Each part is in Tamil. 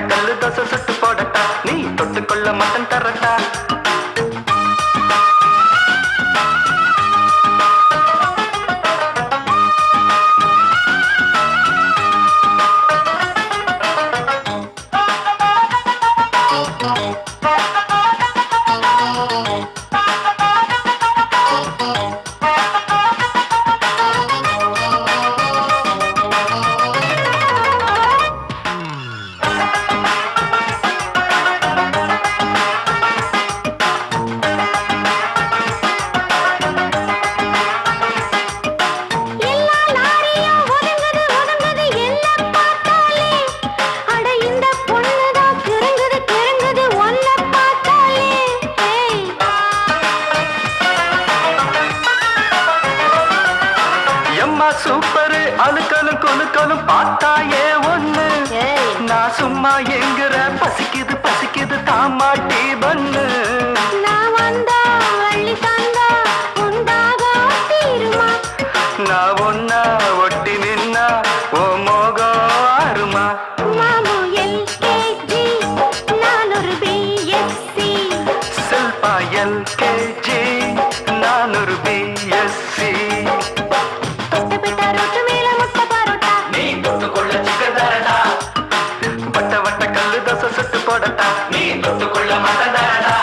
கல்லு தோசை சுட்டு போடட்டா நீ தொட்டுக்கொள்ள மட்டன் தரட்டா சூப்பரு அழுக்கலும் கொழுக்கலும் பார்த்தாயே ஒண்ணு நான் சும்மா எங்குற பசிக்குது பசிக்குது தாமாட்டி பண்ணு நான் வந்தா வள்ளி தந்தா உண்டாக தீருமா நான் ஒன்னா ஒட்டி நின்னா ஓ மோகம் ஆறுமா மாமு எல்கேஜி நான் ஒரு பிஎஸ்சி செல்பா எல்கேஜி நான் ஒரு பிஎஸ்சி சுட்டு போடட்டா நீ தொட்டுக்கொள்ள மாட்டேன்டா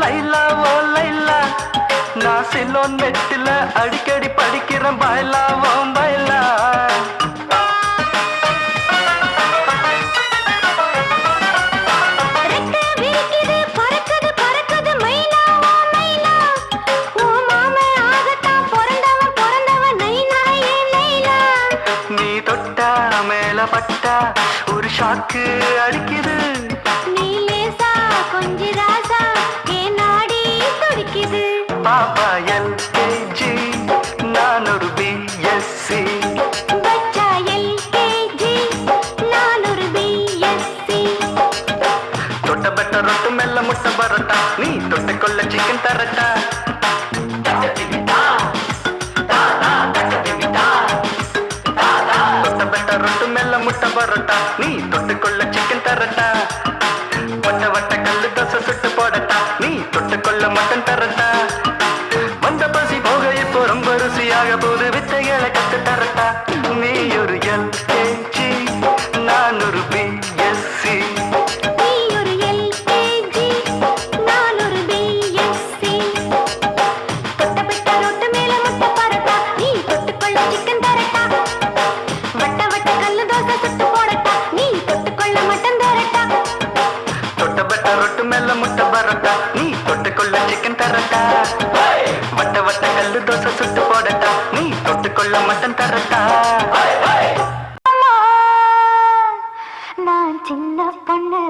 லைலா ஓ லைலா நான் சிலோன் நெட்டில அடிக்கடி படிக்கிறேன் பைலா ஓ பைலா நீ தொட்டா மேல பட்டா ஒரு ஷாக்கு அடிக்குது கொஞ்சி ராசா ஏ நாடி துடிக்குது பாப்பா எல்கேஜி நான் ஒரு பிஎஸ்சி பச்சா எல்கேஜி நான் ஒரு பிஎஸ்சி தொட்ட பட்ட ரொட்டு மெல்ல முட்டை பரோட்டா நீ தொட்டுக்கொள்ள சிக்கன் தரட்டா தொட்ட பட்ட ரொட்டு மெல்ல முட்டை பரோட்டா நீ தொட்டுக்கொள்ள சிக்கன் தரட்டா வட்ட வட்ட கல்லு தோசை சுட்டு போடட்டா நீ தொட்டுக்கொள்ள மட்டன் தரட்டா வந்த பசி போக இப்போ ரொம்ப ருசியாக போது வித்தைகளை கத்து தரட்டா நீ ஒரு எல்கேஜி நான் ஒரு பிஎஸ்சி நீ ஒரு எல்கேஜி நான் ஒரு பிஎஸ்சி தொட்டப்பட்ட ரோட்டு மேல முட்டை பரோட்டா நீ தொட்டுக்கொள்ள சிக்கன் தரட்டா வட்ட வட்ட கல்லு தோசை சுட்டு போடட்டா நீ தொட்டுக்கொள்ள மட்டன் தரட்டா தொட்டப்பட்ட ரொட்டு மேல முட்டை பரோட்டா நீ தொட்டுக்கொள்ள சிக்கன் தரட்டா வட்ட வட்ட கல்லு தோசை சுட்டு போடட்டா நீ தொட்டுக்கொள்ள மட்டன் தரட்டா நான் சின்ன பொண்ணு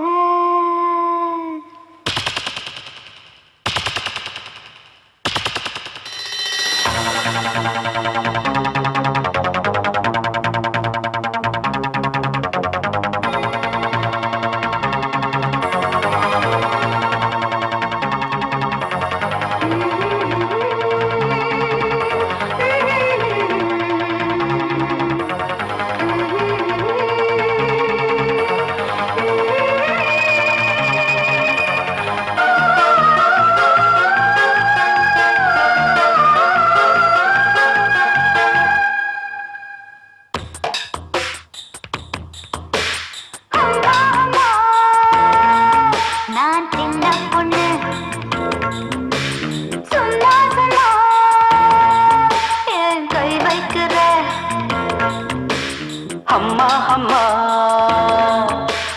அம்மா அம்மா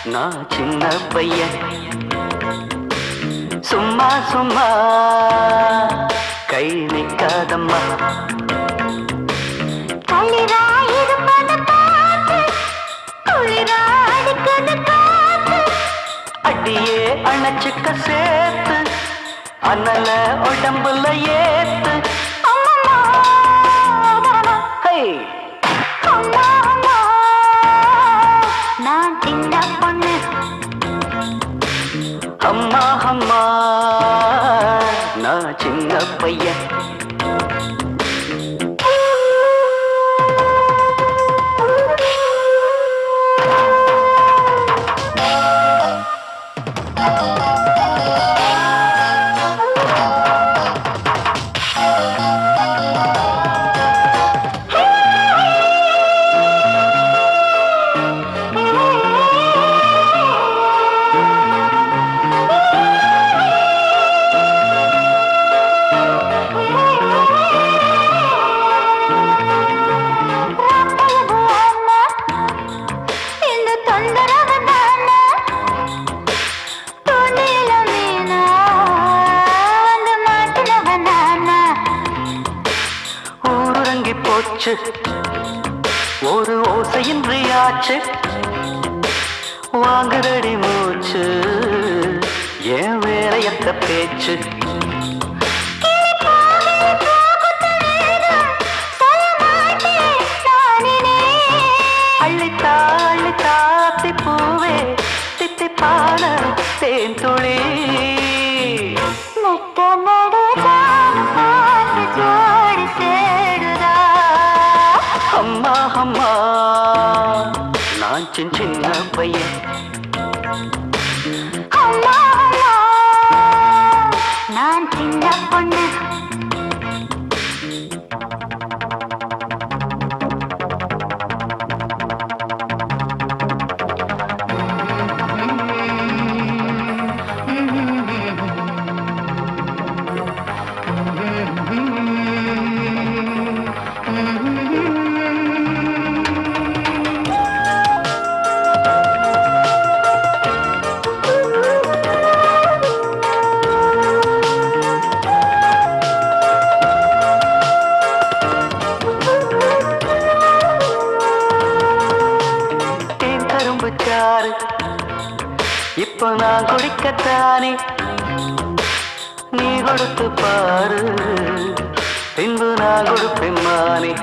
நான் சின்ன பையன் சும்மா சும்மா கை நிற்காதம்மா. அடியே அணைச்சுக்க சேர்த்து அனல உடம்புல ஏத்து. நான் சின்ன பொண்ணு அம்மா அம்மா நான் சின்ன பையன். ஒரு ஓசையின்றியாச்சு வாங்குதடி மூச்சு ஏன் வேலையத்த பேச்சு. அள்ளித்தா அள்ளித்தாத்தி பூவே தித்திப்பான தேன் துளி. அம்மா அம்மா நான் சின்ன பையன். அம்மா நான் சின்ன பொண்ணு. இப்ப நான் குடிக்கத்தானே நீ கொடுத்து பாரு பின்பு நான் கொடுப்பேன் மானே.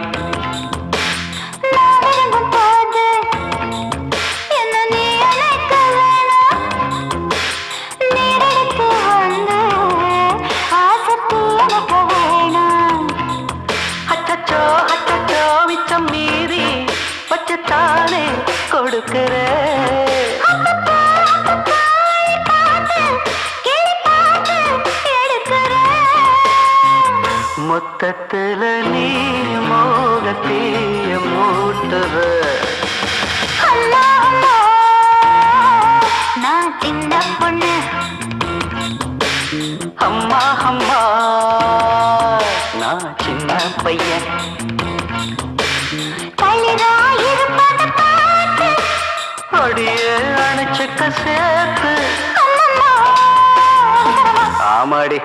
அச்சச்சோ அச்சச்சோ மிச்சம் மீறி வச்சத்தானே கொடுக்கிற. மொத்தத்துல நீ மோகத்தீய மூட்டுற. நான் சின்ன பொண்ணு. அம்மா அம்மா நான் சின்ன பையன். அடியே அணைச்சுக்க சேர்த்து. ஆமாடி.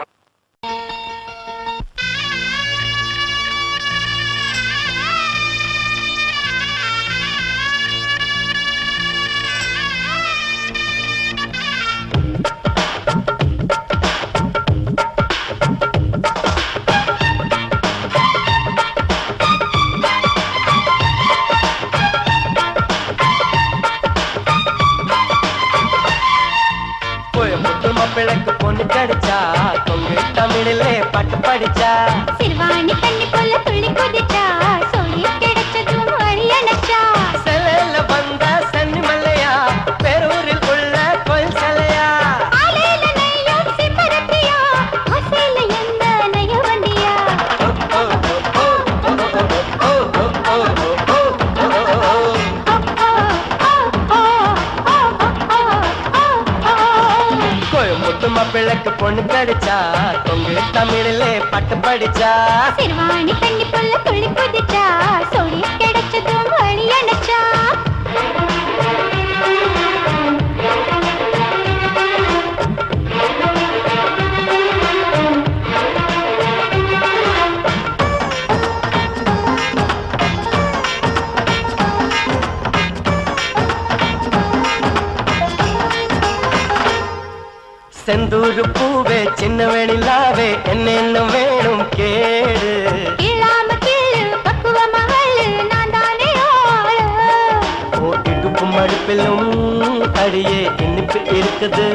பிழைக்கு பொண்ணு கிடைச்சா தொங்கு தமிழிலே பாட்டு படிச்சா சிறுவாணி தண்ணி போல துள்ளி குதிச்சா சொல்லி கிடைச்சதும் வழி அணைச்சா. செல்ல வந்த சன்னி மல்லையா பேரூரில் உள்ள கோயில் சிலையா ஆலையில நெய்யும் சிப்பரத்தியா ஆசையில எந்த நெய்ய வண்டியா. பிழைக்கு பொண்ணு கிடைச்சா தொங்கு தமிழிலே பாட்டு படிச்சா சிறுவாணி தண்ணி போல துள்ளி குதிச்சா சொல்லி கிடைச்சதும் வழி அணைச்சா. செந்தூர் பூவே சின்ன வெணிலாவே என்னென்ன வேணும் கேடு இல்லாம கீழு பக்குவ மகளு நான் தானே ஆளு. ஓ இடுப்பு மடுப்பிலும் அடியே இனிப்பு இருக்குது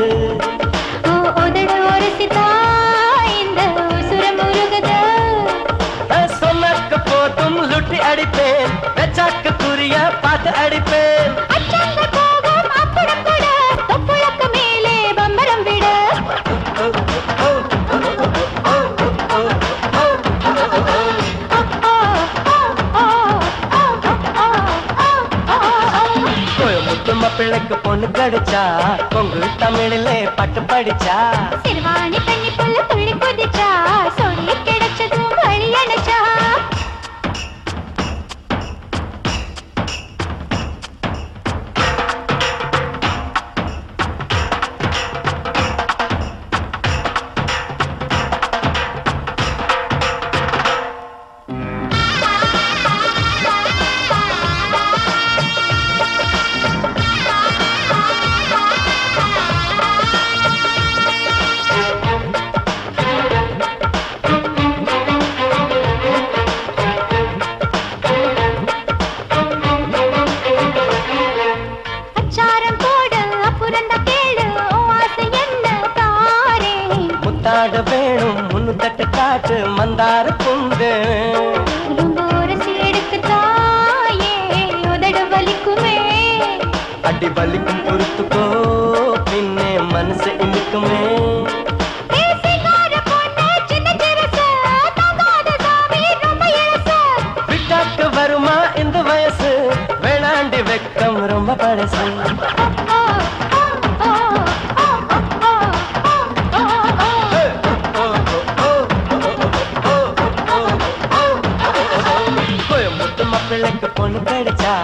ஓ உதடு உரசிதா இந்த உசுரம் உருகுது. சொன்னாக்க போதும் லுட்டி அடிப்பேன் வெச்சாக்க குறிய பார்த்து அடிப்பேன் அச்சங்க போகும் அப்புறம் கூட தொப்புளுக்கு மேலே பம்பரம் விடு. முத்தும பிள்ளைக்கு பொண்ணு கிடைச்சா கொங்கு தமிழிலே பட்டு படிச்சா சிறுவாணி தண்ணி புள்ள துள்ளி குதிச்சா சொல்லி கிடைச்சதும் வழி அணைச்சா. அச்சாரம் போடு அப்புறம் தான் கேளு உன் ஆசை என்ன தாரே. முத்தாட வேணும் முன்னு தட்டு காட்டு மந்தார புந்து ரொம்ப உரசி எடுக்குதாயே உதடு வலிக்குமே. அடி வலிக்கும் பொறுத்துக்கோ பின்னே மனசு இனிக்குமே பேசிக்கார பொண்ணு சின்ன சிறுசு தங்காத சாமி ரொம்ப இழுசு. விட்டாக்கு வருமா இந்த வயசு வேணாண்டி வெக்கம் ரொம்ப பழசு முத்தும பிள்ளைக்கு பொண்ணு படிச்சா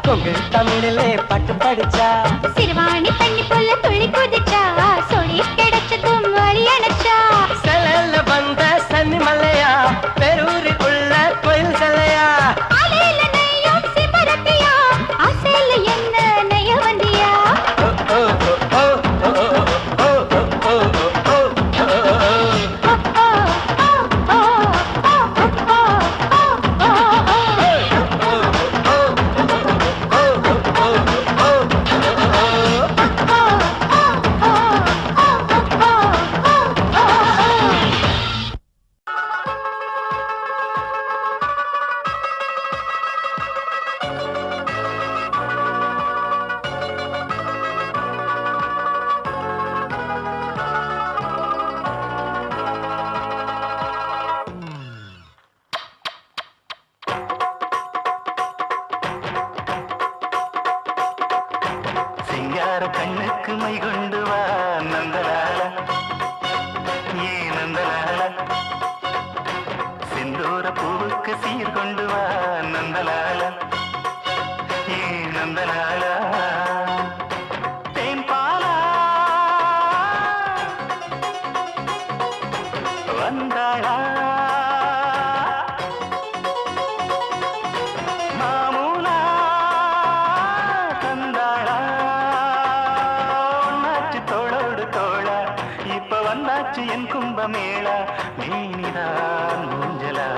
கொங்கு தமிழிலே பட்டு படிச்சா சிறுவாணி தண்ணி புள்ள துள்ளி குதிச்சா சொல்லி கிடைச்சதும் வழி அணைச்சா. செலல வந்த சன்னி மலையா பெரூரில் உள்ள கோயில் சிலையா அலையில நெய்யும் சிபரத்தியா ஆசையில என்ன நெய்ய வந்தியா. சிங்கார கண்ணுக்கு மை கொண்டு வா நந்தலால ஏ நந்தலால செந்தூர பூவுக்கு சீர் கொண்டு வா நந்தலால ஏ நந்தலால தேன்பாலா வந்தாளா மாமூலா தந்தாளா ஒன்னாச்சு தோளோடு தோளா இப்ப வந்தாச்சு என் கும்பமேளா நீனிதான் மூஞ்சலா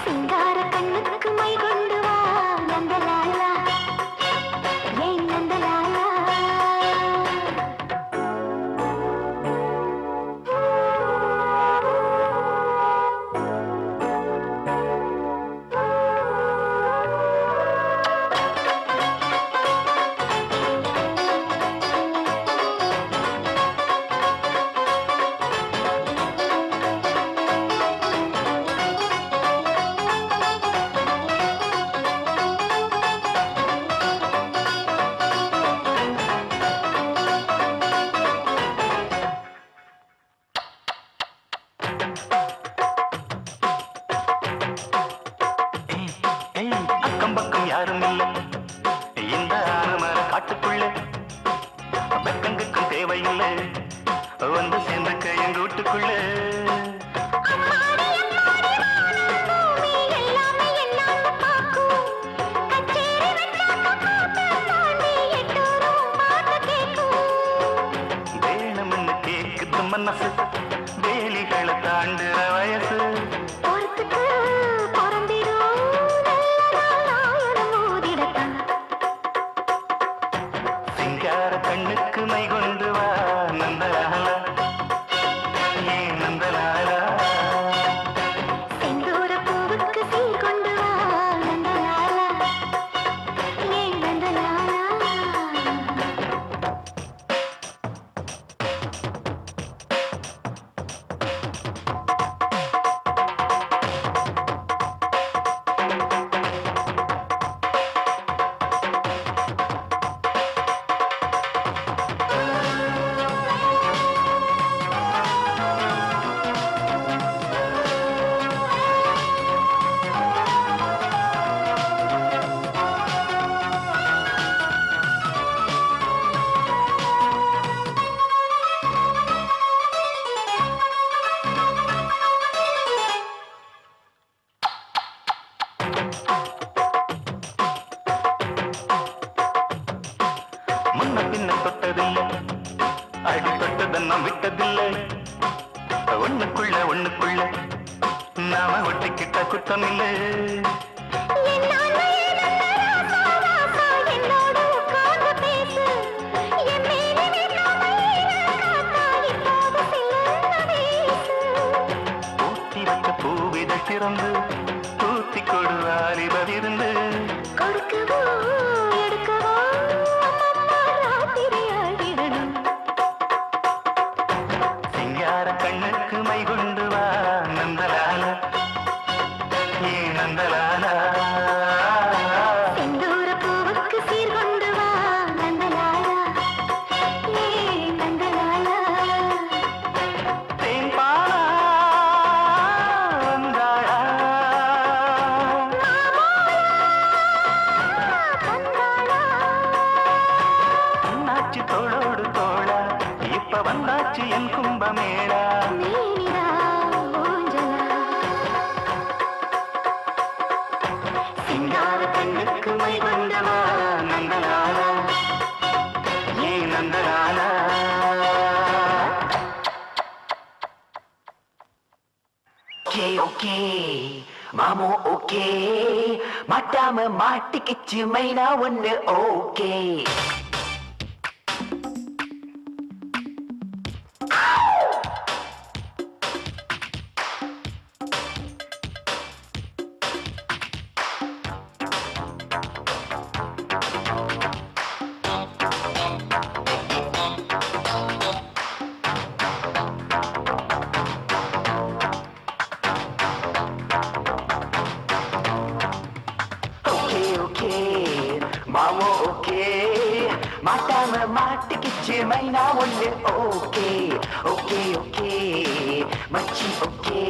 சிங்கார கண்ணுக்கு மை கொண்டு வா நந்தலாலா ஏன் நந்தலாலா. அக்கம் பக்கம் யாரும் இல்லை இந்த ஆனமர காட்டுக்குள்ள பக்கங்குக்கும் தேவையில்லை வந்து சேர்ந்துக்க எங்க வீட்டுக்குள்ள எல்லாமே என்னால பாக்கும் கச்சேரி வச்சாக்க பாட்டு தாண்டி எட்டூரும் பாட்டு தாண்டுற வயசு பொறுத்துக்கு பொறந்திரும் நாயனம் ஊதிடத்தான் சிங்கார கண்ணுக்கு மை கொண்டு வா நந்தலாலா ஏன் நந்தலாலா செந்தூர பூவுக்கு சீர் கொண்டு வா நந்தலாலா ஏன் நந்தலாலா முன்ன பின்ன தொட்டதில்லை அடி தொட்டதன்னம் விட்டதில்லை ஒண்ணுக்குள்ள நாம ஒட்டிக்கிட்ட குத்தம் இல்லை ஊத்தி வச்ச பூவித திறந்து தூத்தி கொடுவாரி பதிருந்து கொடுக்கவோ எடுக்கவோ ராத்திரியாகிடணும் சிங்கார கண்ணுக்கு மை கொண்டு வா நந்தலாலா ஏன் நந்தலாலா செந்தூர பூவுக்கு சீர் கொண்டு வா நந்தலாலா ஏன் நந்தலாலா தேன்பாலா வந்தாளா அண்ணாச்சி தோளோடு தோளா இப்ப வந்தாச்சு என் கும்பமேளா மேனிதா ஊஞ்சலா சிங்கார கண்ணுக்கு மை கொண்டு வா நந்தலாலா ஏன் நந்தலாலா ஓகே ஓகே மாமோ ஓகே மாட்டாம மாட்டிக்கிச்சு மைனா ஒண்ணு ஓகே ஓகே ஓகே மாமோ ஓகே மாட்டாம மாட்டிக்கிச்சு மைனா ஒண்ணு ஓகே ஓகே ஓகே மச்சி ஓகே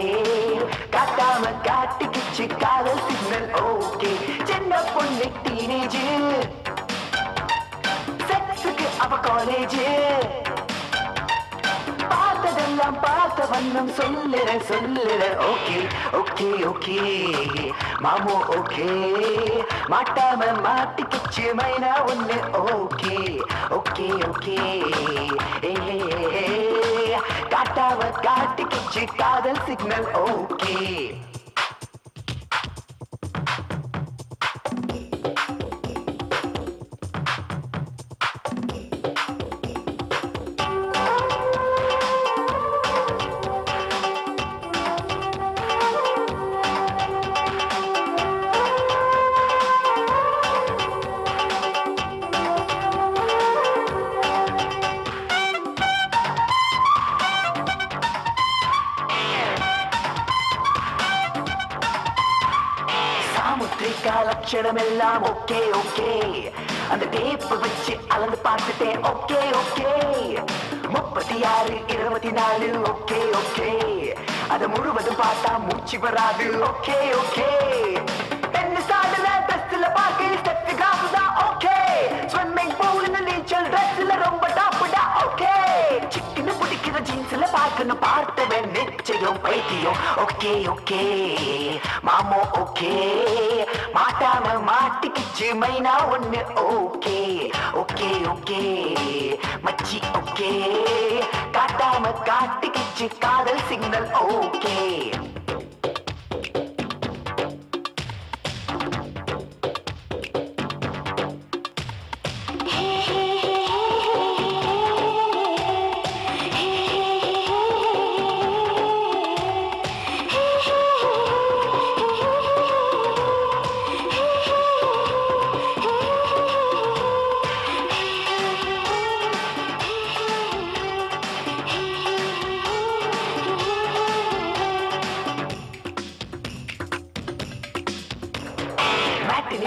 காட்டாம காட்டிக்கிச்சு காதல் சிக்னல் ஓகே சின்ன பொண்ணு டீனேஜ் செக்ஸுக்கு அவ காலேஜ் பார்த்ததெல்லாம் பார்த்த வண்ணம் சொல்லுற ஓகே ஓகே ஓகே மாமோ ஓகே மாட்டாம மாட்டிக்கிச்சு மைனா ஒண்ணு ஓகே ஓகே ஓகே காட்டாம காட்டிக்கிச்சு காதல் சிக்னல் ஓகே சாமுத்திரிகா லட்சணம் எல்லாம் ஓகே ஓகே அந்த டேப் வச்சு அளந்து பார்த்துட்டேன் ஓகே ஓகே 36 24 ஓகே ஓகே அது முழுவதும் பார்த்தா மூச்சு வராது ஓகே ஓகே என்ன சாடல டெஸ்ட்ல பார்க்க ஸ்டெப் கிராஃப் தான் ஓகே ஸ்விம்மிங் பூல்ல நீச்சல் ட்ரெஸ்ல ரொம்ப டாப்டா ஓகே சிக்கன பிடிக்கிற ஜீன்ஸ்ல பார்க்க பார்க்கணும் பார்த்தவன் நிச்சயம் பைத்தியம். ஓகே ஓகே மாமோ ஓகே, மாட்டாம மாட்டிக்கிச்சு மைனா ஒண்ணு. ஓகே ஓகே ஓகே மச்சி ஓகே, காட்டாம காட்டிக்கிச்சு காதல் சிக்னல். ஓகே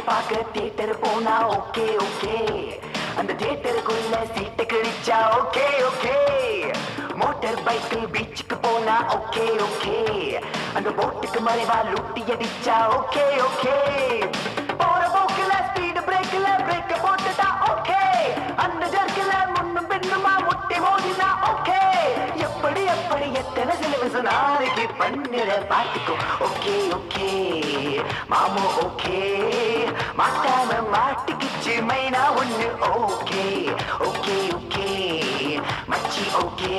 பார்க்க தியேட்டர் போனா ஓகே ஓகே, அந்த தியேட்டருக்குள்ள சீட்டு கிழிச்சா ஓகே ஓகே, மோட்டார் பைக்கில் பீச்சுக்கு போனா ஓகே ஓகே, அந்த போட்டுக்கு மறைவா லூட்டி அடிச்சா ஓகே ஓகே, போற போக்குல ஸ்பீடு பிரேக்ல பிரேக்க போட்டுட்டா ஓகே, அந்த ஜர்க்கில முன்னும் பின்னுமா முட்டி மோதினா ஓகே, எப்படி எப்படி எத்தனை சிலபஸ் நாளைக்கு பண்ணுற பார்த்துக்கோ. ஓகே ஓகே மாமோ ஓகே, மாட்டாம மாட்டிக்கிச்சு மைனா ஒண்ணு. ஓகே ஓகே ஓகே மச்சி ஓகே,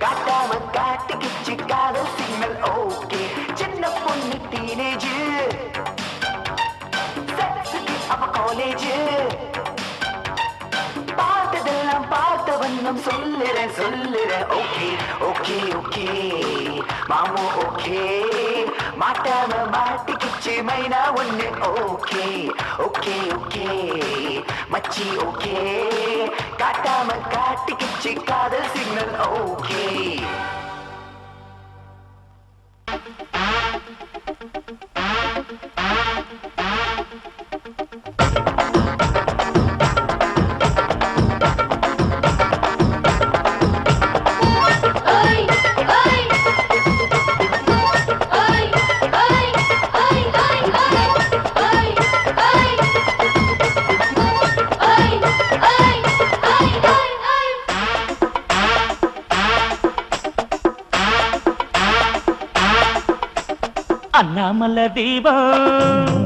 காட்டாம காட்டிக்கிச்சு காதல் சிக்னல். ஓகே சின்ன பொண்ணு டீனேஜ், செக்ஸுக்கு அவ காலேஜ், பார்த்ததெல்லாம் பார்த்த வண்ணம் சொல்லுறேன் சொல்லுறேன். ஓகே ஓகே ஓகே மாமோ ஓகே, மாட்டாம மாட்டிக்கிச்சு மைனா ஒண்ணு. ஓகே ஓகே ஓகே மச்சி ஓகே, காட்டாம காட்டிக்கிச்சு காதல் சிக்னல். ஓகே அண்ணாமல தீபம்,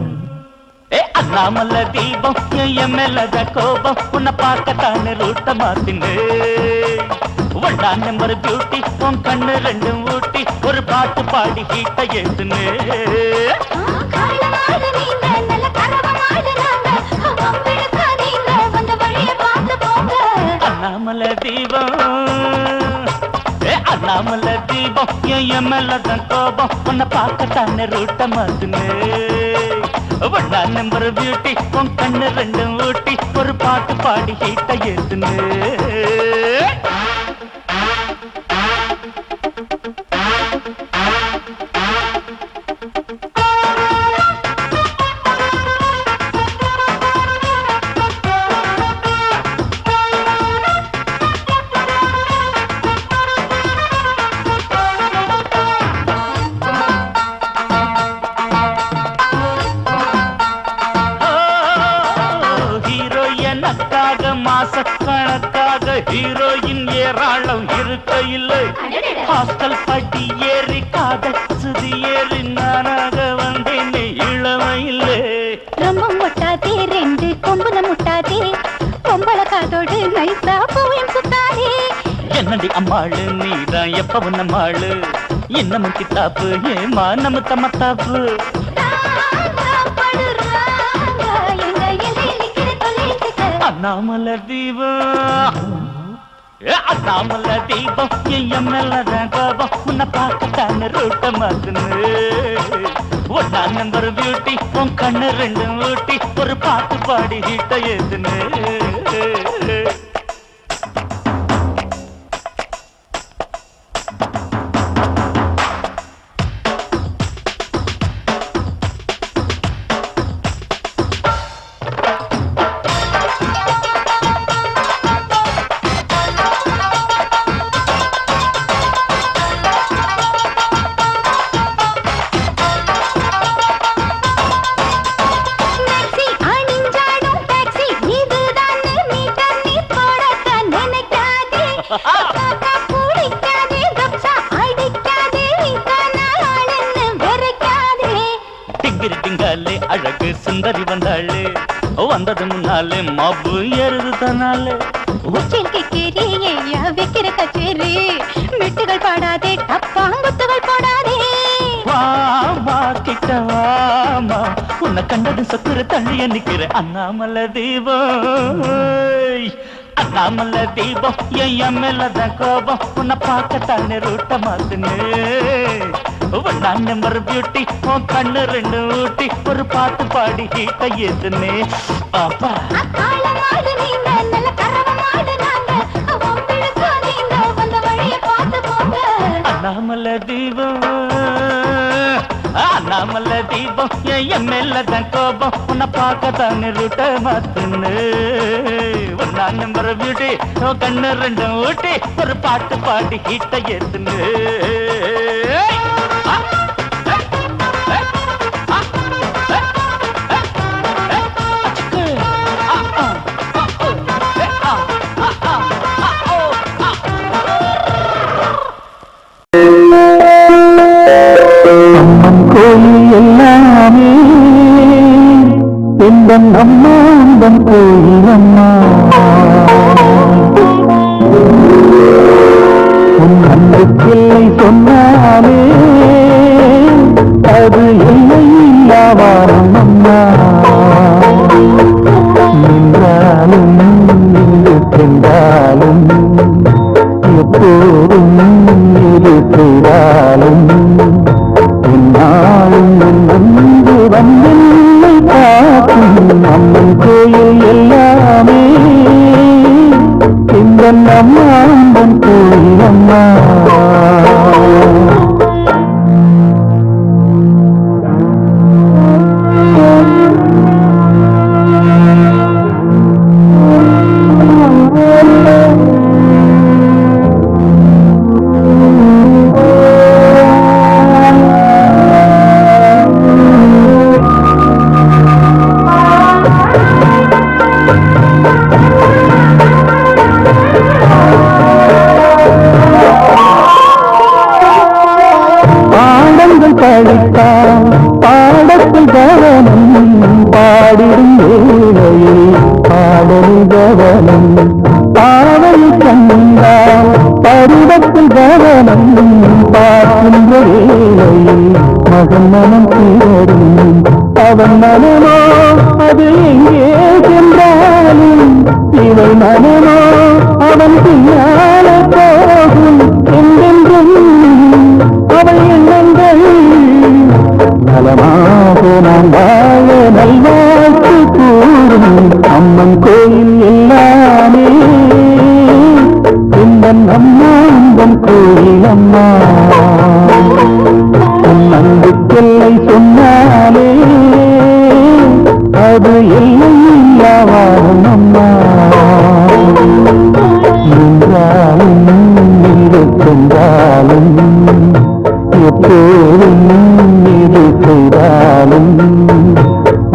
அண்ணாமல தீபம், என் மேலத கோபம், உன்னை பார்க்கத்தானே ரூட்ட மாத்தின்னு, ஒன்றாம் நம்பர் பியூட்டி, உன் கண்ணு ரெண்டும் ஊட்டி, ஒரு பாட்டு பாடி ஹீட்ட ஏத்துன்னு. அண்ணாமல தீபம், அண்ணாமல தீபம், என் மேலதான் கோபம், உன்னை பார்க்கத்தானே ரூட்ட மாத்துன்னு, ஒன்றாம் நம்பர் பியூட்டி, உன் கண்ணு ரெண்டும் ஊட்டி, ஒரு பாட்டு பாடி ஹீட்ட ஏத்துன்னு. மாசக்கணக்காக ஹீரோயின் ஏராளம் இருக்க இல்லை, ஹாஸ்டல் பட்டி ஏறி காதல் சுதி ஏறி நானாக வந்தேன் இளமையில்லை. ரொம்ப முட்டாதே ரெண்டு கொம்புல முட்டாதே, பொம்பளை காதோடு நைசா பூயம் சுத்தாதே. என்னடி அம்மாளு நீதான் எப்பவும் நம்மாளு, இன்னமும் கித்தாப்பு ஏமா நம்ம தம்மத்தாப்பு. அண்ணாமல தீபம், அண்ணாமல தீபம், என் மேலதான் கோபம், உன்னை பார்க்கத்தானே ரூட்ட மாத்துன்னு, ஒன்றாம் நம்பர் பியூட்டி, உன் கண்ணு ரெண்டும் ஊட்டி, ஒரு பாட்டு பாடி ஹீட்ட ஏத்துன்னு. அணிஞ்சாடும் டாக்ஸி இதுதான் மீட்டர் நீ போட. வந்தாளே அழகு சுந்தரி வந்தாளே வந்தது முன்னாலே மப்பு ஏறுது தன்னாலே உச்சில் கேரி ஐயா வைக்கிற கச்சேரி மெட்டுகள் பாடாதே டப்பாங்குத்துகள் போடாதே வாமா கிட்ட வாமா உன்னை கண்டது சொக்குற தள்ளிய நிக்கிற அண்ணாமலை தீபம் அண்ணாமலை தீபம் என் மேலதான் கோபம் உன்னை பார்க்கத்தானே ரூட்ட மாத்துனே ஒன்னாம் நம்பர் பியூட்டி உன் கண்ணு ரெண்டு ஊட்டி ஒரு பாட்டு பாடி ஹீட்ட ஏத்துனே பாப்பா ஆளமாடு நீங்க நல்ல கரவமாடு நாங்க வம்பிழுக்கோ நீங்க வந்த வழிய பார்த்து போங்க அண்ணாமலை தீபம் அண்ணாமலை தீபம் என் மேலதான் கோபம் உன்னை பார்க்கத்தானே ரூட்ட மாத்துனே ஒன்னாம் நம்பர் பியூட்டி உன் கண்ணு ரெண்டு ஊட்டி ஒரு பாட்டு பாடி ஹீட்ட ஏத்துனே அம்மன் கோயில் எல்லாமே எந்தன் அம்மா அந்தன் கோயில் அம்மா உன் அன்புக்கில்லை சொன்னாலே அது இல்லை இல்லாவாரம் அம்மா நின்றாலும் நின்று சென்றாலும் எப்போதும் இது செய்தாலும் என்னாலும் வந்து வந்தென்னை பார்க்கும் அம்மன் கோயில் எல்லாமே இந்த அம்மா அம்மன் கோயில் அம்மா பாடத்தில் கவனம் பாடிடும் வேளையில் பாடல் கவனம் பாவல் கண்டால் பருவத்தில் கவனம் பார்க்கின்ற வேளையில் மகன் மனம் தீரும் அவன் மனமோ அது எங்கே சென்றாலும் இவள் மனமோ அவன் பின்னால போகும் என்றென்றும் அவள் எண்ணங்கள் நலமாக நாம் வாழ நல்வாழ்த்து கூறும் அம்மன் கோயில் எல்லாமே இந்த அம்மா அம்மன் கோயில் அம்மா உன் அன்புக்கெல்லை சொன்னாலே அது எல்லை இல்லாவாரும் அம்மா நின்றாலும் நின்று சென்றாலும் எப்போதும் இது செய்தாலும்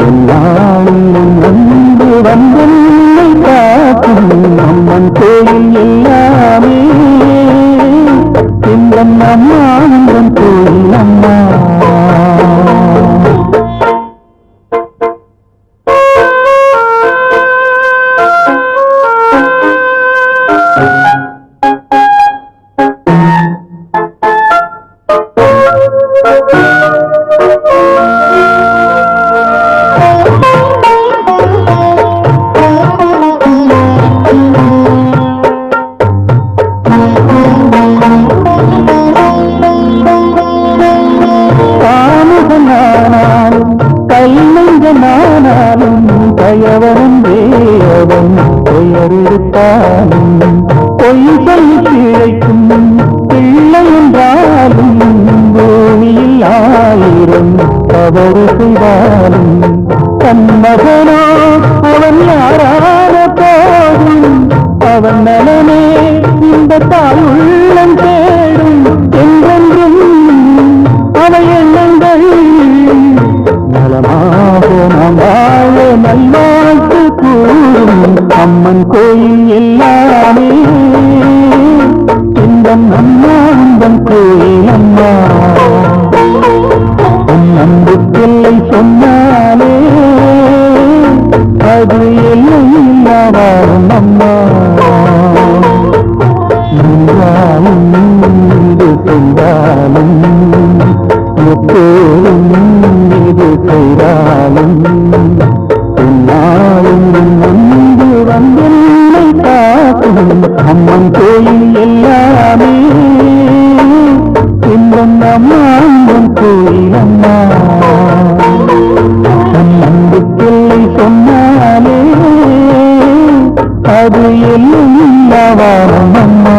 எல்லாரும் வந்து வந்தென்னை காக்கும் அம்மன் கோயில் எல்லாமே இந்த அம்மா அம்மன் கோயில் அம்மா கயவனும் தேவன் பெயரெடுத்தாலும் பொய் சொல்லி கிழைக்கும் பிள்ளை என்றாலும் பூமியில் 1000 தவறு செய்தாலும் தன் மகனோ அவன் யாரான போதும் அவன் நலனே இந்த தாய் உள்ளம் தேடும் என்றென்றும் அவை எண்ணங்கள் நலமாக நாம் வாழ நல்வாழ்த்து கூறும் அம்மன் கோயில் எல்லாமே இந்த அம்மா அம்மன் கோயில் அம்மா உன் அன்புக்கெல்லை சொன்னார் பிரம்மாண்டம் கோயிலம்மா தன் அன்புக்கில்லை சொன்னாலே அது எல்லும் இல்லவாரம் அம்மா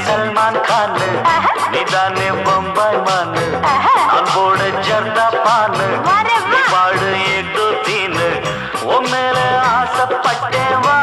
सलमान खान निदाने बम्बई मन अनबोर्ड जर्दा पान पाड़ 1 2 3 वो मेरे आस पट्टे वा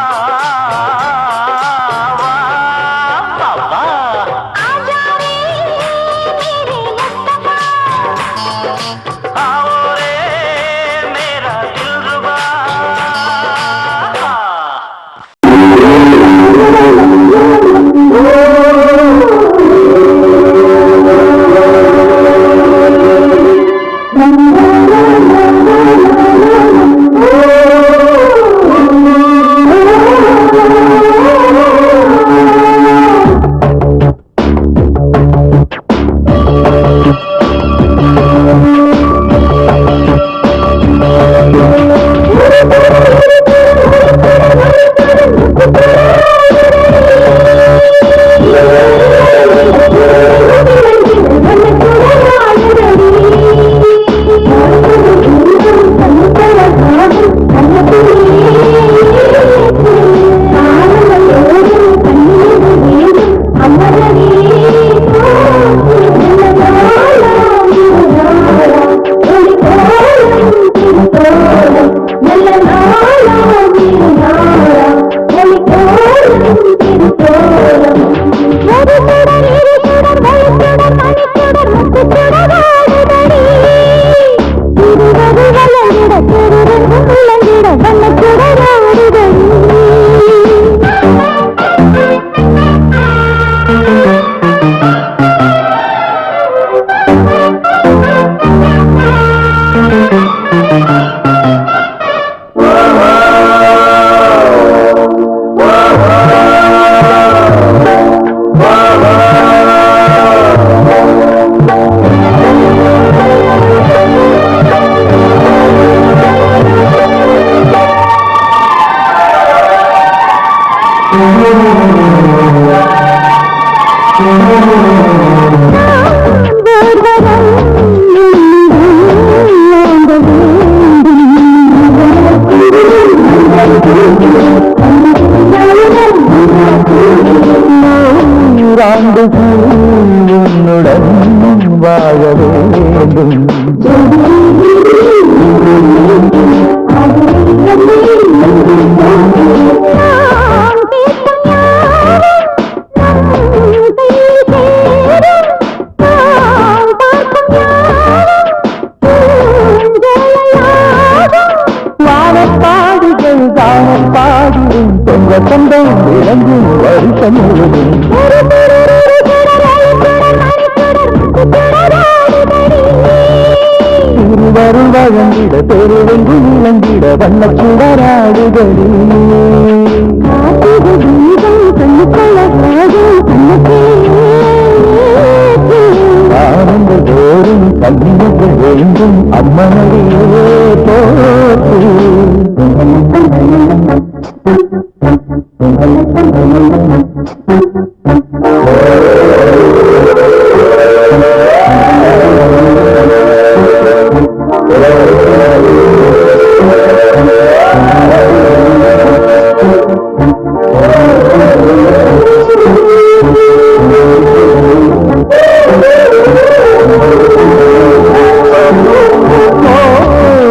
நூறாண்டு உன்னுடன் வாழ வேண்டும் வானப்பாடிகள் தானப்பாடியும் தொங்க சொந்தம் விளங்கும் வருஷம் முழுதும் திருவருள் வழங்கிட பெருவெங்கும் இழந்திட வண்ணச் சுடராடுதடி ஆனந்த தோறும் கல்வியர்கள் வேண்டும் அம்மனையே போற்று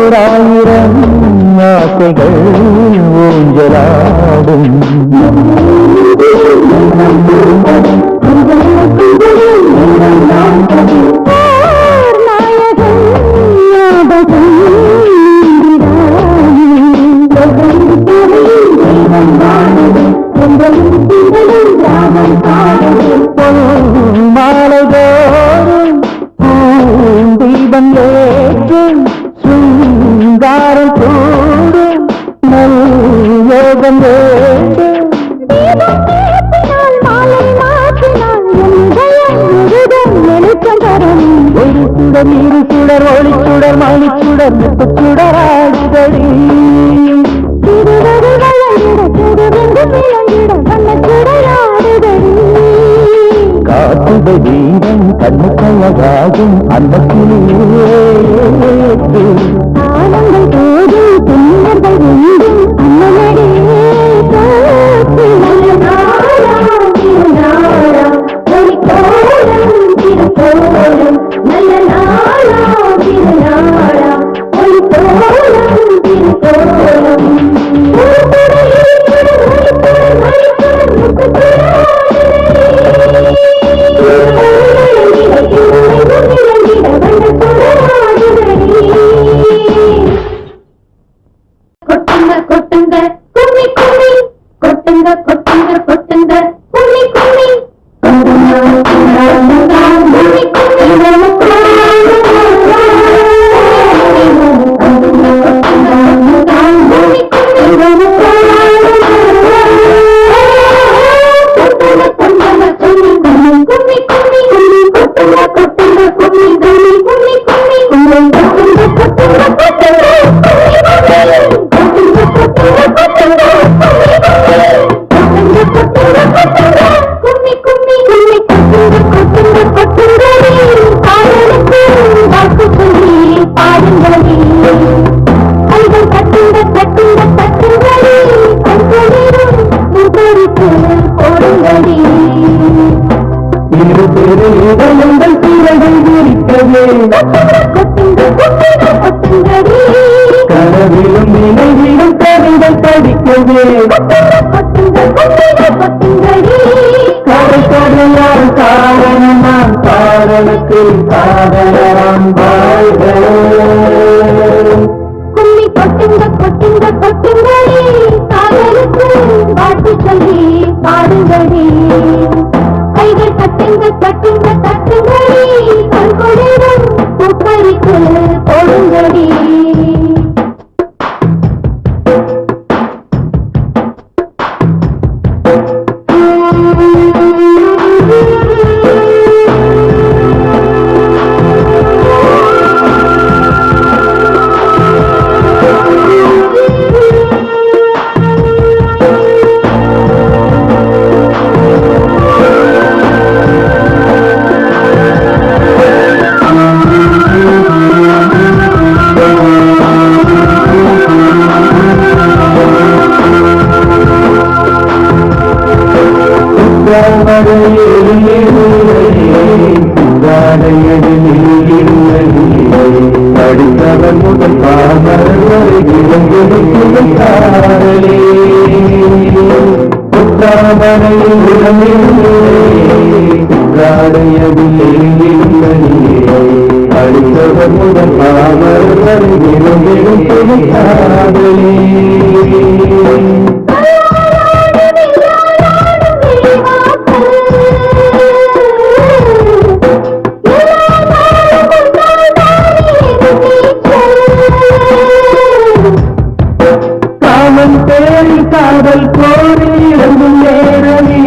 ஓராயிரம் ஆசைகள் ஊஞ்சலாடும் மாலைதோறும் பூந்தீபம் ஏற்றும் சுங்காரம் கூடும் நல்யோகம் வேண்டும் ஒரு சுடர் இரு சுடர் ஒளிச்சுடர் மணிச்சுடர் முத்துச்சுடராடுதடி காட்டுத தீபம் கண்ணு கழகாகும் அந்த கிளியேற்று ஆனங்கள் போதும் புண்ணியர்கள் வேண்டும் அண்ணனடே நல்ல நாளா திருநாளா ஒளி தோலம் திருத்தோலம் கொட்டுங்க கொட்டுங்க கும்மி கும்மி கொட்டுங்க கொட்டுங்க கொட்டுங்க கும்மி கும்மி கனவிலும் நினைவிலும் கவிகள் படிக்கவே கரைக்கடையால் காரணம் நான் காரணத்தில் காதலான் வாழ்க கும்மி கொட்டுங்க கொட்டுங்க கொட்டுங்களே காதலுக்கு வாழ்த்து சொல்லி பாடுங்களே கைகள் தட்டுங்க தட்டுங்க தட்டுங்களே கண்கொடிரும் பூப்பறிக்கு போடுங்களே படித்தவன் முதல் பாமரன் வரை இளங்கிடும் காதலே புத்தாமரையில் படித்தவன் முதல் பாமரன் வரை இளங்கிடும் காதலே காதல் கோரி இறங்கும் நேரமே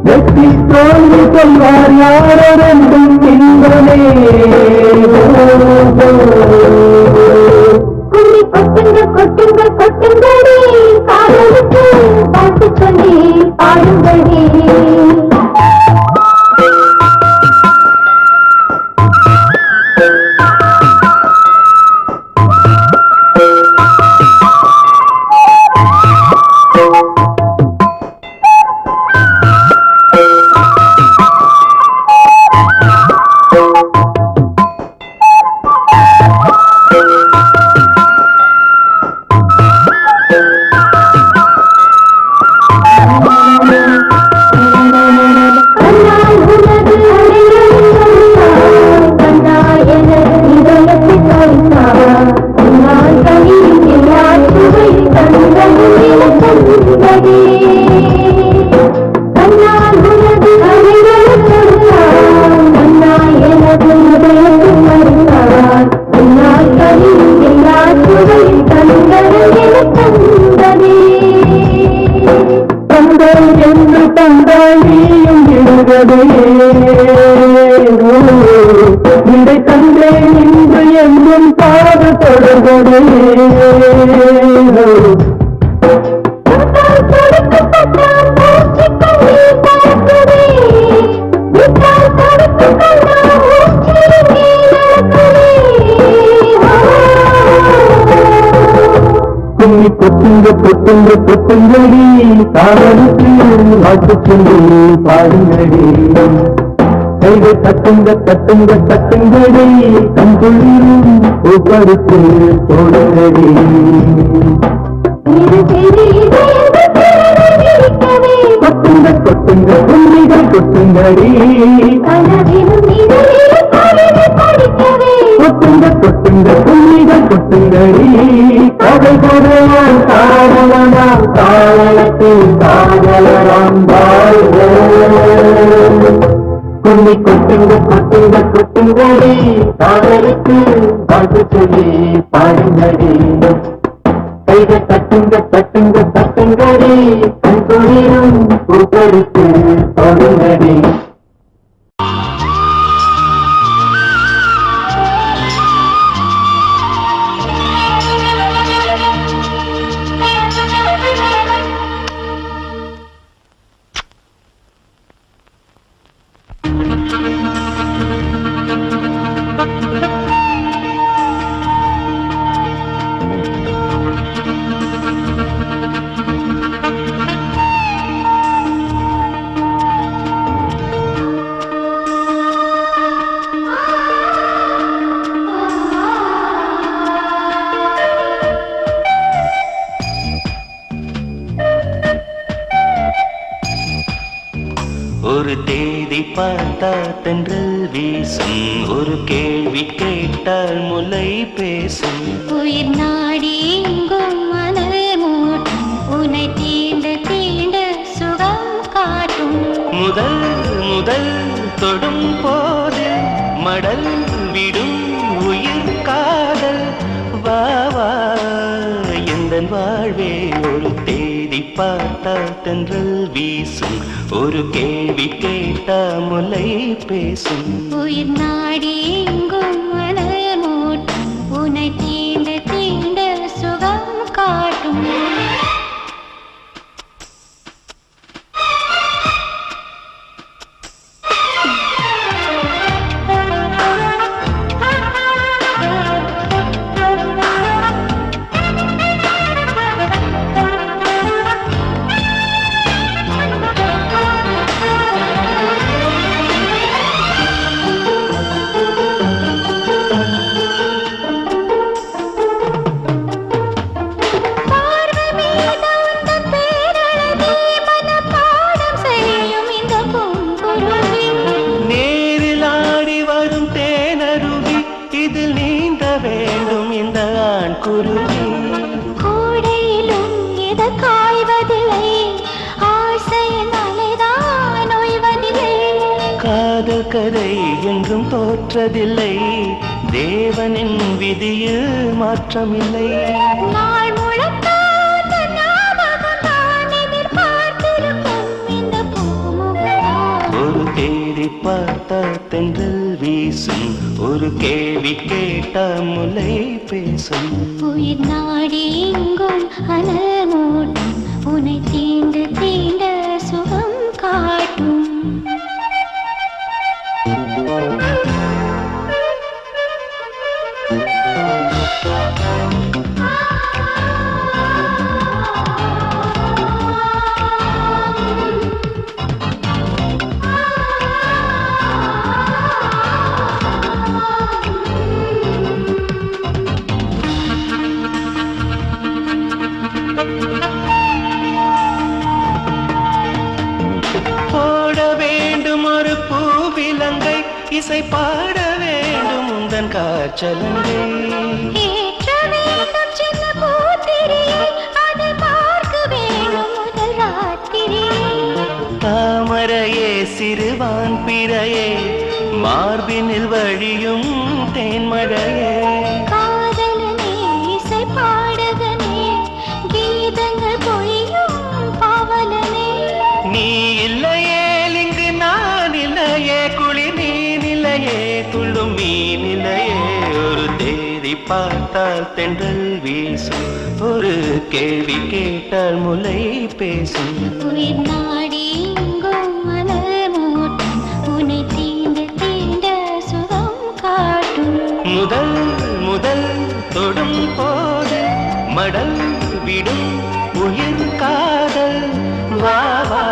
வெற்றி தோல்வி சொல்வார் யாரெண்டும் இன்பமே கொட்டுங்க கொட்டுங்கடி காதலுக்கு பாட்டு சொல்லி பாடுங்கடி இதை தந்தே இன்று என்றும் பாடு தொடர்பதே கும்மி கொட்டுங்கடி காதலுக்கு வாக்கு சொல்லி பாடுங்கடி கைகள் தட்டுங்கடி கண்குள்ளிலும் ஒவ்வொருக்கு தோடுங்கடி கொட்டுங்க கும்மிகள் கொட்டுங்கடி கொட்டுங்க கும்மிகள் கொட்டுங்கடி கதை கொடையான் காதலனாம் காதலத்தில் காதலராம் கும்மி கொட்டுங்கடி காதலுக்கு பாட்டு சொல்லி பாடுங்கடி கைகள் தட்டுங்கடி கண்குளிரும் பூப்பெடுத்து தொடுங்கடி ஒரு தேதி பார்த்தா தென்றல் வீசும், ஒரு கேள்வி கேட்டால் முலை பேசும். உயிர் நாடி எங்கும் மணல் மூட்டும், உன்னை தீண்ட தீண்ட சுகம் காட்டும். முதல் முதல் தொடும் போது மடல் விடும் உயிர் காதல். வா வா எந்தன் வாழ்வே ஒரு தேதி பார்த்தா தென்றல் வீசும், ஒரு கேள்வி கேட்டா முலை பேசும். உயிர் நாடி எங்கும் மணல் மூட்டும், உன்னை தீண்ட தீண்ட சுகம் காட்டும். குருவி கோடையிலும் எது காய்வதில்லை ஆசையினாலேதான் ஓய்வதில்லை காதல் கதை என்றும் தோற்றதில்லை தேவனின் விதியில் மாற்றமில்லை நாள் முழுக்க உந்தன் ஞாபகம்தான் எதிர்பார்த்திருக்கும் இந்த பூமுகம்தான். ஒரு தேடி பார்த்த தென்றல் வீசும் ஒரு கேள்வி கேட்ட முலை பேசும் உயிர் நாடி எங்கும் அனல் மூட்டும் உன்னை தீண்டு தீண்ட சுகம் காட்டும் போட வேண்டும் ஒரு பூவிலங்கை இசை பாட வேண்டும் உந்தன் காற்றலங்கை ஏற்ற வேண்டும் சின்ன பூத்திரியை அதை பார்க்க வேண்டும் முதல் ராத்திரியை தாமரையே சிறுவான் பிறையே மார்பினில் வழியும் தேன்மழையே காதலனே இசை பாடகனே கீதங்கள் பொழியும் பாவலனே நீ இல்லையே இங்கு நான் இல்லையே குளி நீ நிலையே துள்ளும் மீ நிலையே ஒரு தேதி பார்த்தால் தென்றல் வீசும் ஒரு கேள்வி கேட்டால் முலை பேசும் உயிர் நாடி எங்கும் மணல் மூட்டும் உன்னை தீண்டு தீண்ட சுகம் காட்டும் முதல் முதல் தொடும் போது மடல் விடும் உயிர் காதல் வா வா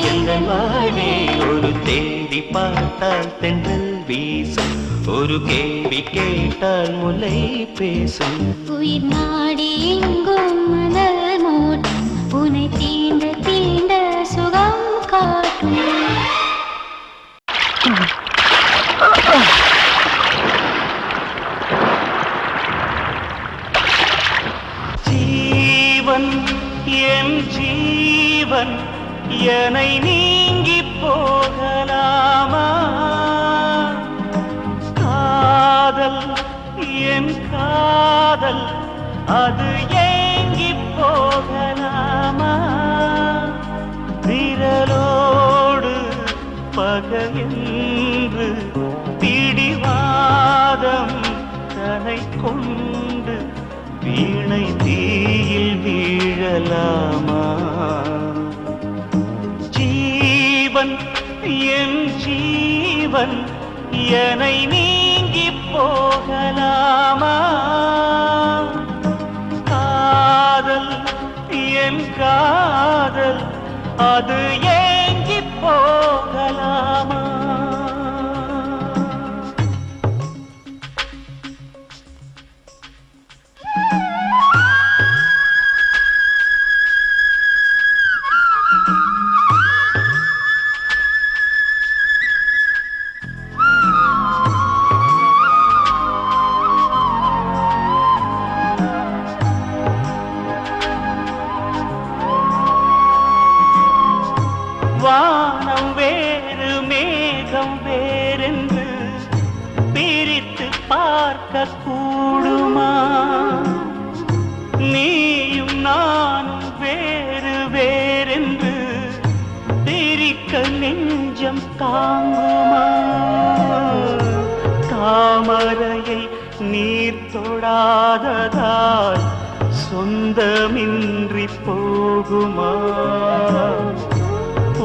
எங்கள் வாழ்வே ஒரு தேடி பார்த்தால் தென்றல் வீசும் ஒரு கேள்வி கேட்டால் முலை பேசும் உயிர் நாடி எங்கும் மணல் மூட்டும் உன்னை தீண்ட தீண்ட சுகம் காட்டும் ஜீவன் என் ஜீவன் என்னை நீங்கி போகலாமா காதல் என் காதல் அது ஏங்கி போகலாமா விரலோடு பகையென்று பிடிவாதம் தனை கொண்டு வீணை தீயில் வீழலாமா ஜீவன் என் ஜீவன் என்னை நீங்கி போகலாமா காதல் என் காதல் அது ஏங்கி போகலாமா வானம் வேறு மேகம் வேறென்று பிரித்து பார்க்க கூடுமா நீயும் நானும் வேறு வேறென்று பிரிக்க நெஞ்சம் தாங்குமா தாமரையை நீர் தொடாததால் சொந்தமின்றி போகுமா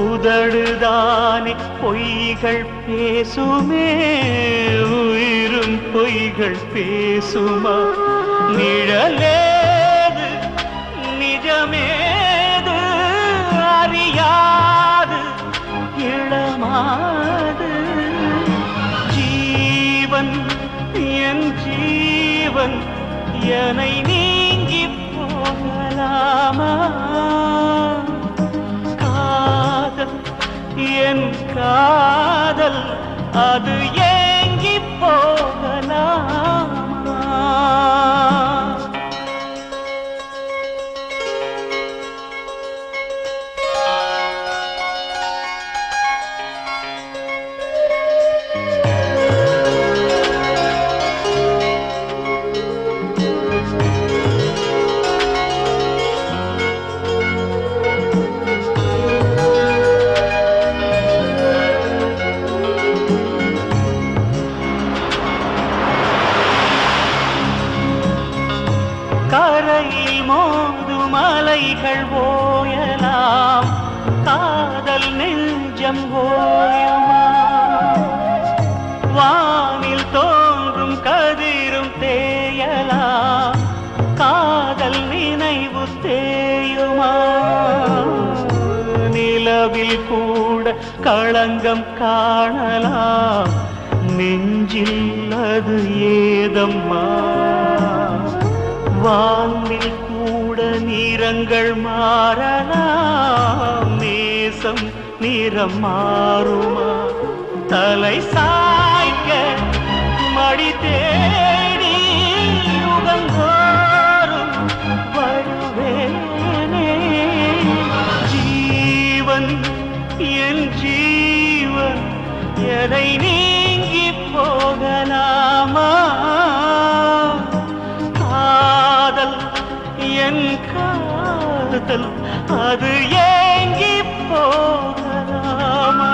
உதடுதானே பொய்கள் பேசுமே உயிரும் பொய்கள் பேசுமா நிழலேது நிஜமேது அறியாது இளமாது ஜீவன் என் ஜீவன் என்னை நீங்கி போகலாமா காதல் என் காதல் அது ஏங்கி போகலாமா அலைகள் ஓயலாம் காதல் நெஞ்சம் ஓயுமா வானில் தோன்றும் கதிரும் தேயலாம் காதல் நினைவு தேயுமா நிலவில் கூட களங்கம் காணலாம் நெஞ்சில் அது ஏதம்மா வானில் கூட நிறங்கள் மாறலாம் நேசம் நிறம் மாறுமா தலை சாய்க்க மடி தேடி யுகந்தோறும் வருவேனே ஜீவன் என் ஜீவன் எதை நீங்கி போகலாமா காதல் என் காதல் அது ஏங்கி போகலாமா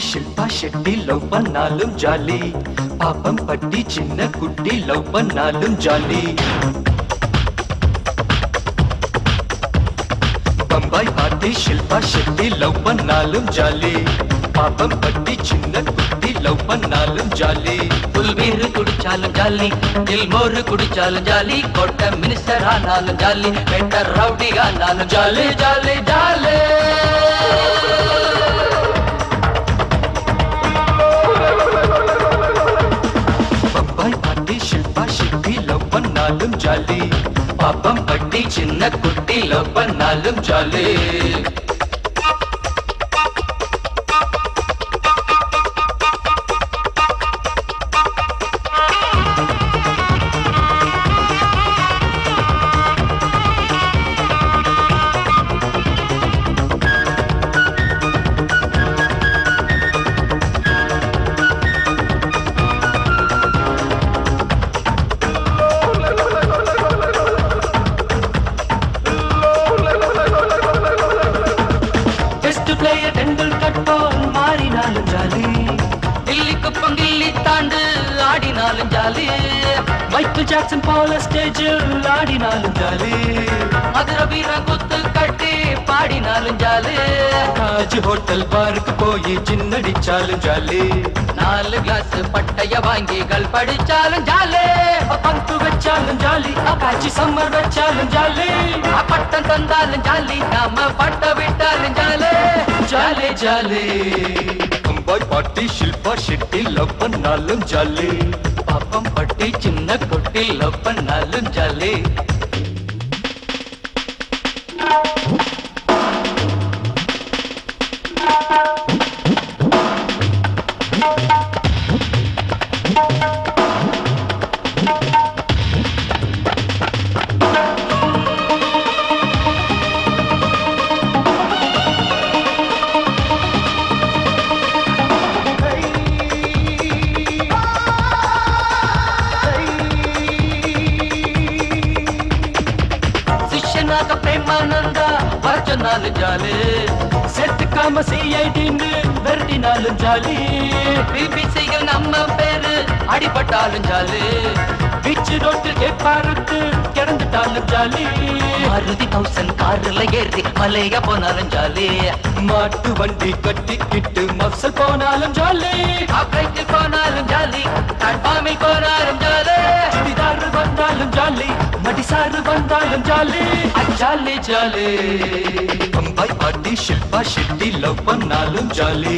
ஷில்பா ஷெட்டி லவ் பண்ணாலும் ஜாலி பாப்பம் பட்டி சின்ன குட்டி லவ் பண்ணாலும் ஜாலி பம்பாய் பாட்டி ஷில்பா ஷெட்டி லவ் பண்ணாலும் ஜாலி பாப்பம் பட்டி சின்ன குட்டி லவ் பண்ணாலும் ஜாலி புல்வீரு குடிச்சாலும் ஜாலி எல்மோரு குடிச்சாலும் ஜாலி கோட்டை மினிஸ்டர் ஆனாலும் ஜாலி பெட்டர் ரவுடி ஆனாலும் ஜாலி ஜாலி ஜாலி பண்ணாலும் ஜாலி பாப்பம் பட்டி சின்ன குட்டி லவ் பண்ணாலும் ஜாலி மைக்கேல் ஜாக்சன் போல ஸ்டேஜில் ஆடினாலும் ஜாலி மதுர வீரன் குத்து கட்டி பாடினாலும் ஜாலி தாஜ் ஹோட்டல் பார்க்கு போய் சின்னடிச்சாலும் ஜாலி 4 கிளாஸ் பட்டைய வாங்கி கள் படிச்சாலும் ஜாலி பந்து வச்சாலும் ஜாலி அப்பாச்சி சம்மர் வச்சாலும் ஜாலி பட்டம் தந்தாலும் ஜாலி நாம பட்ட விட்டாலும் ஜாலி ஜாலி ஜாலி பம்பாய் பாட்டி ஷில்பா ஷெட்டி லவ் பண்ணாலும் ஜாலி பாப்பம் பட்டி சின்ன குட்டி லவ் பண்ணாலும் ஜாலி ஜாலி செத்துக்காம சிஐடின்னு வெரட்டினாலும் ஜாலி பிபிசிகள் நம்ம பேரு அடிபட்டாலும் ஜாலி பீச்சு ரோட்டில் கேட்பாருக்கு கிடந்துட்டாலும் ஜாலி மாருதி 1000 கார்ல ஏறி மலைய போனாலும் ஜாலி மாட்டு வண்டி கட்டிக்கிட்டு மப்சல் போனாலும் ஜாலி ஆப்ரைட்டில் போனாலும் ஜாலி கட்பாமில் போனாலும் ஜாலி சுடிதாரு வந்தாலும் ஜாலி மடிசாரு வந்தாலும் ஜாலி ஜாலி ஜாலி பம்பாய் பாட்டி ஷில்பா ஷெட்டி லவ் பண்ணாலும் ஜாலி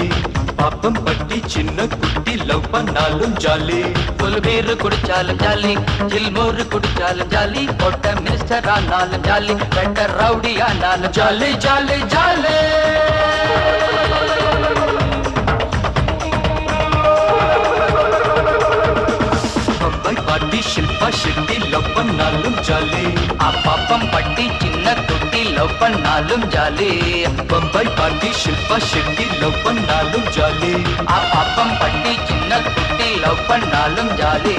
பாப்பம் பட்டி சின்ன குட்டி லவ் பண்ணாலும் ஜாலி புல்வீரு குடிச்சாலும் ஜாலி ஜில்மோரு குடிச்சாலும் ஜாலி கோட்டை மினிஸ்டர் ஆனாலும் ஜாலி பெட்டர் ரவுடி ஆனாலும் ஜாலி ஜாலி ஜாலி பம்பாய் பாட்டி ஷில்பா ஷெட்டி லவ் பண்ணாலும் ஜாலி பாப்பம் பட்டி சின்ன தொட்டி லவ் பண்ணாலும் ஜாலி பம்பாய் பாட்டி ஷில்பா ஷெட்டி லவ் பண்ணாலும் ஜாலி பாப்பம் பட்டி சின்ன தொட்டி லவ் பண்ணாலும் ஜாலி